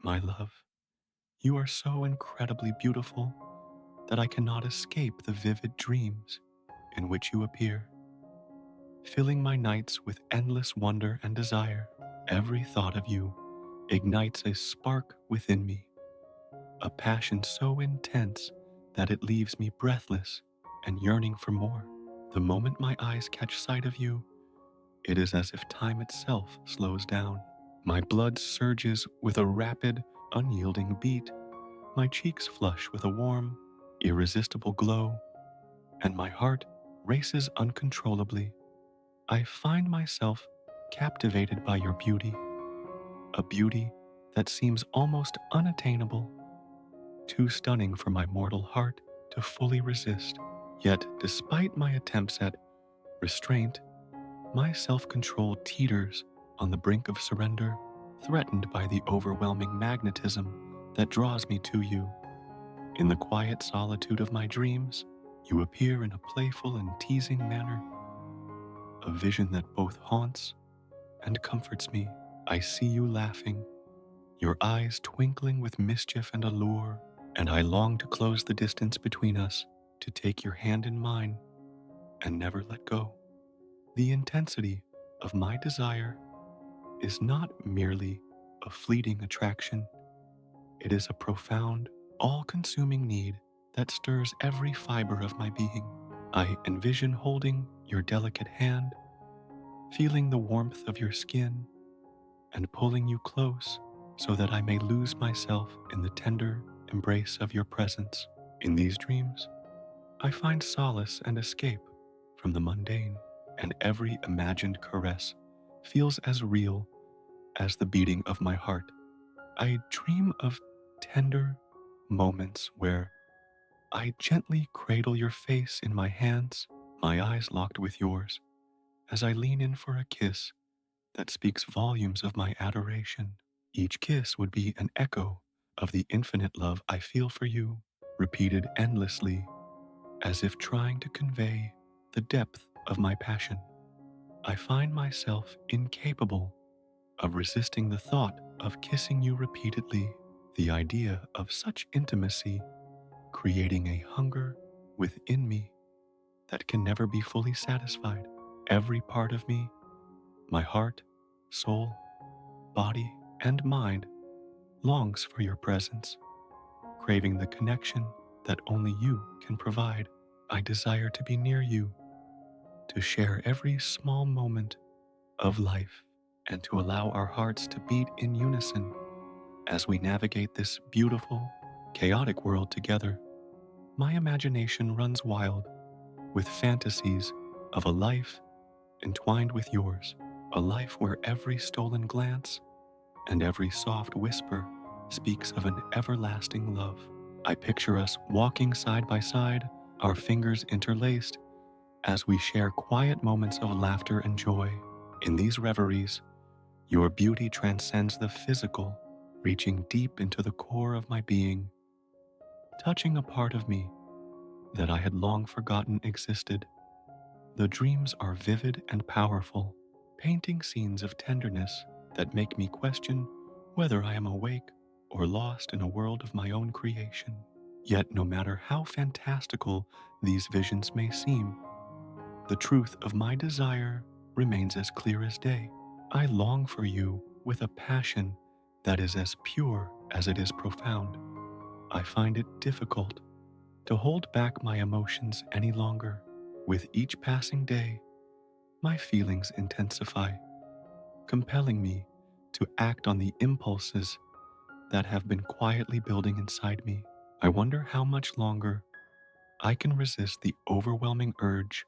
My love, you are so incredibly beautiful that I cannot escape the vivid dreams in which you appear, filling my nights with endless wonder and desire. Every thought of you ignites a spark within me, a passion so intense that it leaves me breathless and yearning for more. The moment my eyes catch sight of you, it is as if time itself slows down. My blood surges with a rapid, unyielding beat. My cheeks flush with a warm, irresistible glow, and my heart races uncontrollably. I find myself captivated by your beauty, a beauty that seems almost unattainable, too stunning for my mortal heart to fully resist. Yet, despite my attempts at restraint, my self-control teeters on the brink of surrender, threatened by the overwhelming magnetism that draws me to you. In the quiet solitude of my dreams, you appear in a playful and teasing manner, a vision that both haunts and comforts me. I see you laughing, your eyes twinkling with mischief and allure, and I long to close the distance between us, to take your hand in mine and never let go. The intensity of my desire is not merely a fleeting attraction, it is a profound, all-consuming need that stirs every fiber of my being. I envision holding your delicate hand, feeling the warmth of your skin, and pulling you close so that I may lose myself in the tender embrace of your presence. In these dreams, I find solace and escape from the mundane, and every imagined caress feels as real as the beating of my heart. I dream of tender moments where I gently cradle your face in my hands, my eyes locked with yours, as I lean in for a kiss that speaks volumes of my adoration. Each kiss would be an echo of the infinite love I feel for you, repeated endlessly, as if trying to convey the depth of my passion. I find myself incapable of resisting the thought of kissing you repeatedly, the idea of such intimacy creating a hunger within me that can never be fully satisfied. Every part of me, my heart, soul, body, and mind, longs for your presence, craving the connection that only you can provide. I desire to be near you, to share every small moment of life, and to allow our hearts to beat in unison as we navigate this beautiful, chaotic world together. My imagination runs wild with fantasies of a life entwined with yours, a life where every stolen glance and every soft whisper speaks of an everlasting love. I picture us walking side by side, our fingers interlaced, as we share quiet moments of laughter and joy. In these reveries, your beauty transcends the physical, reaching deep into the core of my being, touching a part of me that I had long forgotten existed. The dreams are vivid and powerful, painting scenes of tenderness that make me question whether I am awake or lost in a world of my own creation. Yet, no matter how fantastical these visions may seem, the truth of my desire remains as clear as day. I long for you with a passion that is as pure as it is profound. I find it difficult to hold back my emotions any longer. With each passing day, my feelings intensify, compelling me to act on the impulses that have been quietly building inside me. I wonder how much longer I can resist the overwhelming urge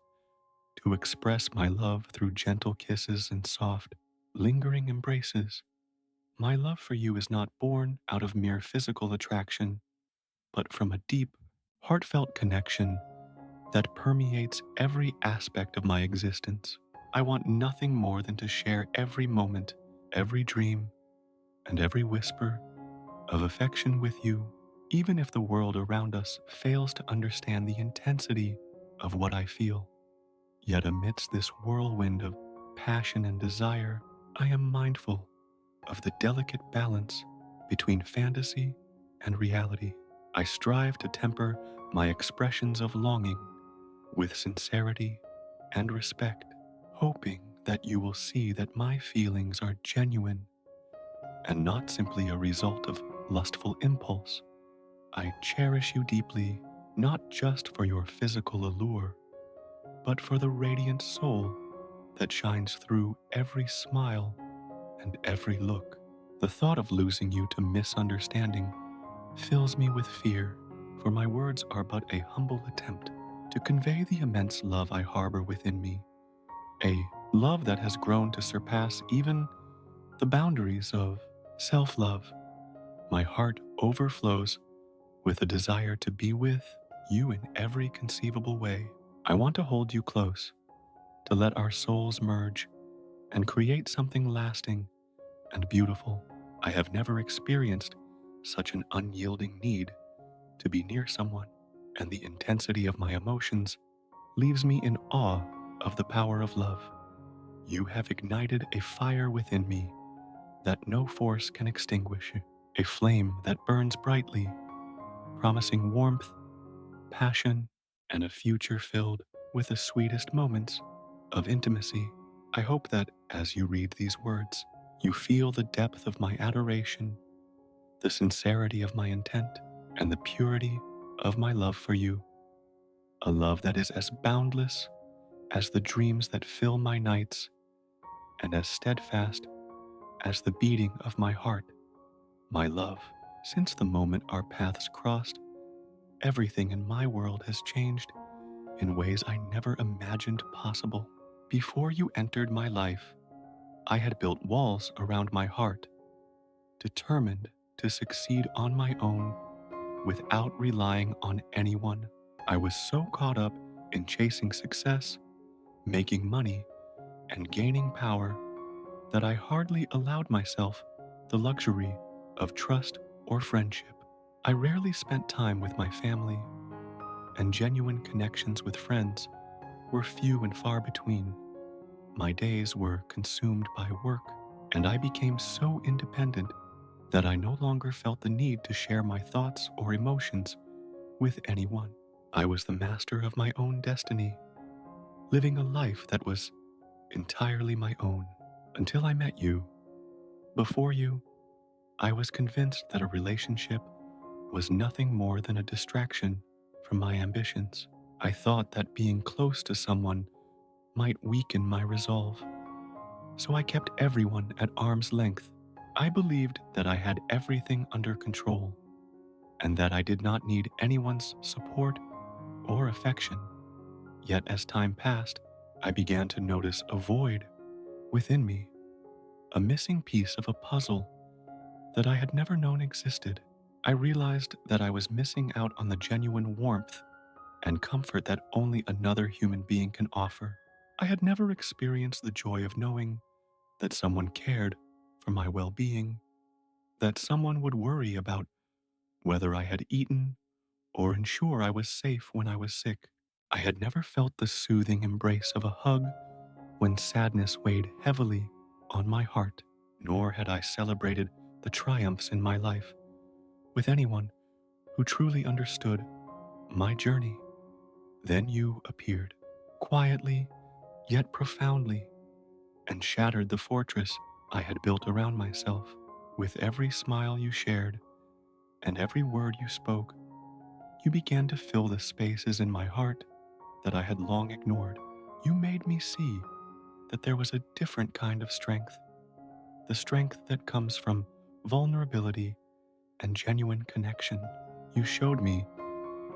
to express my love through gentle kisses and soft, lingering embraces. My love for you is not born out of mere physical attraction, but from a deep, heartfelt connection that permeates every aspect of my existence. I want nothing more than to share every moment, every dream, and every whisper of affection with you, even if the world around us fails to understand the intensity of what I feel. Yet amidst this whirlwind of passion and desire, I am mindful of the delicate balance between fantasy and reality. I strive to temper my expressions of longing with sincerity and respect, hoping that you will see that my feelings are genuine and not simply a result of lustful impulse. I cherish you deeply, not just for your physical allure, but for the radiant soul that shines through every smile and every look. The thought of losing you to misunderstanding fills me with fear, for my words are but a humble attempt to convey the immense love I harbor within me, a love that has grown to surpass even the boundaries of self-love. My heart overflows with a desire to be with you in every conceivable way. I want to hold you close, to let our souls merge and create something lasting and beautiful. I have never experienced such an unyielding need to be near someone, and the intensity of my emotions leaves me in awe of the power of love. You have ignited a fire within me that no force can extinguish, a flame that burns brightly, promising warmth, passion, and a future filled with the sweetest moments of intimacy. I hope that as you read these words, you feel the depth of my adoration, the sincerity of my intent, and the purity of my love for you. A love that is as boundless as the dreams that fill my nights and as steadfast as the beating of my heart. My love, since the moment our paths crossed, everything in my world has changed in ways I never imagined possible. Before you entered my life, I had built walls around my heart, determined to succeed on my own without relying on anyone. I was so caught up in chasing success, making money, and gaining power that I hardly allowed myself the luxury of trust or friendship. I rarely spent time with my family, and genuine connections with friends were few and far between. My days were consumed by work, and I became so independent that I no longer felt the need to share my thoughts or emotions with anyone. I was the master of my own destiny, living a life that was entirely my own until I met you. Before you, I was convinced that a relationship was nothing more than a distraction from my ambitions. I thought that being close to someone might weaken my resolve, so I kept everyone at arm's length. I believed that I had everything under control and that I did not need anyone's support or affection. Yet as time passed, I began to notice a void within me, a missing piece of a puzzle that I had never known existed. I realized that I was missing out on the genuine warmth and comfort that only another human being can offer. I had never experienced the joy of knowing that someone cared for my well-being, that someone would worry about whether I had eaten or ensure I was safe when I was sick. I had never felt the soothing embrace of a hug when sadness weighed heavily on my heart, nor had I celebrated the triumphs in my life with anyone who truly understood my journey. Then you appeared, quietly yet profoundly, and shattered the fortress I had built around myself. With every smile you shared and every word you spoke, you began to fill the spaces in my heart that I had long ignored. You made me see that there was a different kind of strength, the strength that comes from vulnerability and genuine connection. You showed me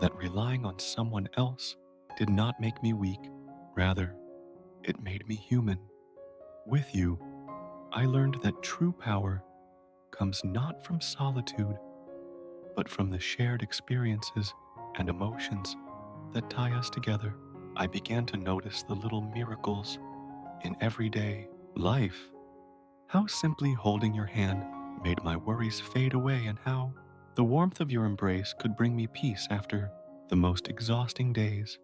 that relying on someone else did not make me weak. Rather, it made me human. With you, I learned that true power comes not from solitude, but from the shared experiences and emotions that tie us together. I began to notice the little miracles in everyday life. How simply holding your hand made my worries fade away, and how the warmth of your embrace could bring me peace after the most exhausting days.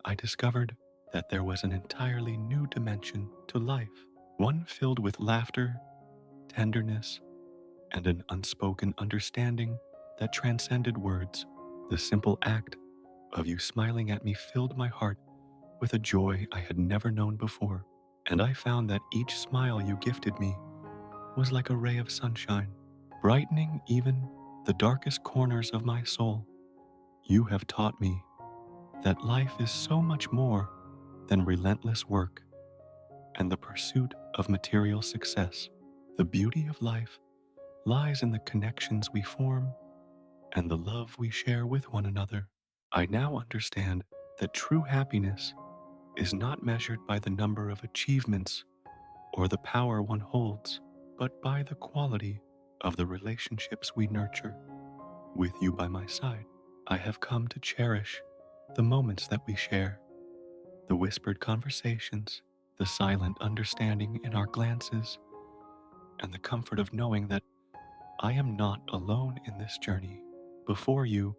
I discovered that there was an entirely new dimension to life, one filled with laughter, tenderness, and an unspoken understanding that transcended words. The simple act of you smiling at me filled my heart with a joy I had never known before, and I found that each smile you gifted me was like a ray of sunshine, brightening even the darkest corners of my soul. You have taught me that life is so much more than relentless work and the pursuit of material success. The beauty of life lies in the connections we form and the love we share with one another. I now understand that true happiness is not measured by the number of achievements or the power one holds, but by the quality of the relationships we nurture. With you by my side, I have come to cherish the moments that we share, the whispered conversations, the silent understanding in our glances, and the comfort of knowing that I am not alone in this journey. Before you,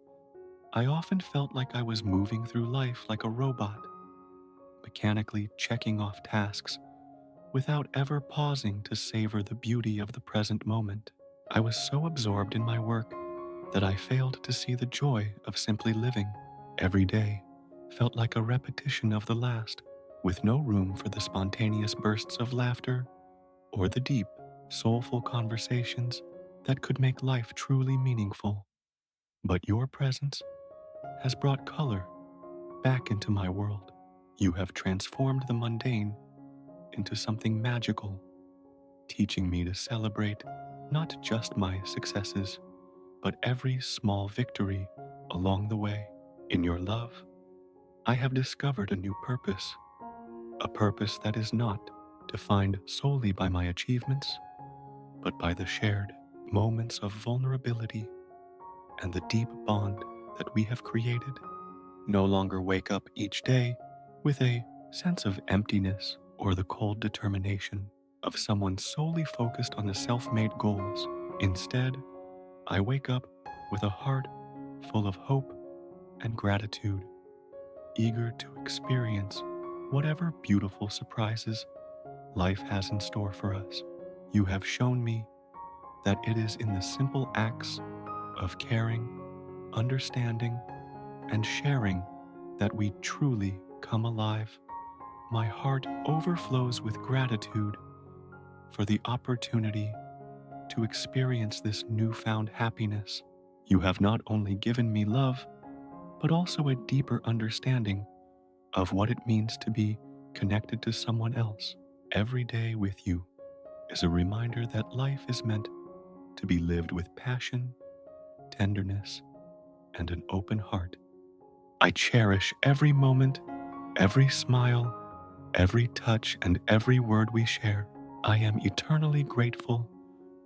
I often felt like I was moving through life like a robot, mechanically checking off tasks without ever pausing to savor the beauty of the present moment. I was so absorbed in my work that I failed to see the joy of simply living. Every day felt like a repetition of the last, with no room for the spontaneous bursts of laughter or the deep, soulful conversations that could make life truly meaningful. But your presence has brought color back into my world. You have transformed the mundane into something magical, teaching me to celebrate not just my successes, but every small victory along the way. In your love, I have discovered a new purpose, a purpose that is not defined solely by my achievements, but by the shared moments of vulnerability and the deep bond that we have created. No longer wake up each day with a sense of emptiness or the cold determination of someone solely focused on the self-made goals. Instead, I wake up with a heart full of hope and gratitude, eager to experience whatever beautiful surprises life has in store for us. You have shown me that it is in the simple acts of caring, understanding, and sharing that we truly come alive. My heart overflows with gratitude for the opportunity to experience this newfound happiness. You have not only given me love, but also a deeper understanding of what it means to be connected to someone else. Every day with you is a reminder that life is meant to be lived with passion, tenderness, and an open heart. I cherish every moment, every smile, every touch, and every word we share. I am eternally grateful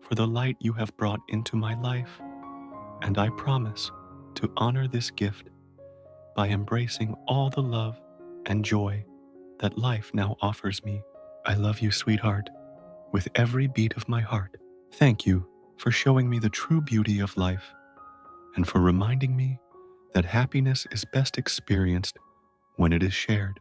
for the light you have brought into my life, and I promise to honor this gift by embracing all the love and joy that life now offers me. I love you, sweetheart, with every beat of my heart. Thank you for showing me the true beauty of life and for reminding me that happiness is best experienced when it is shared.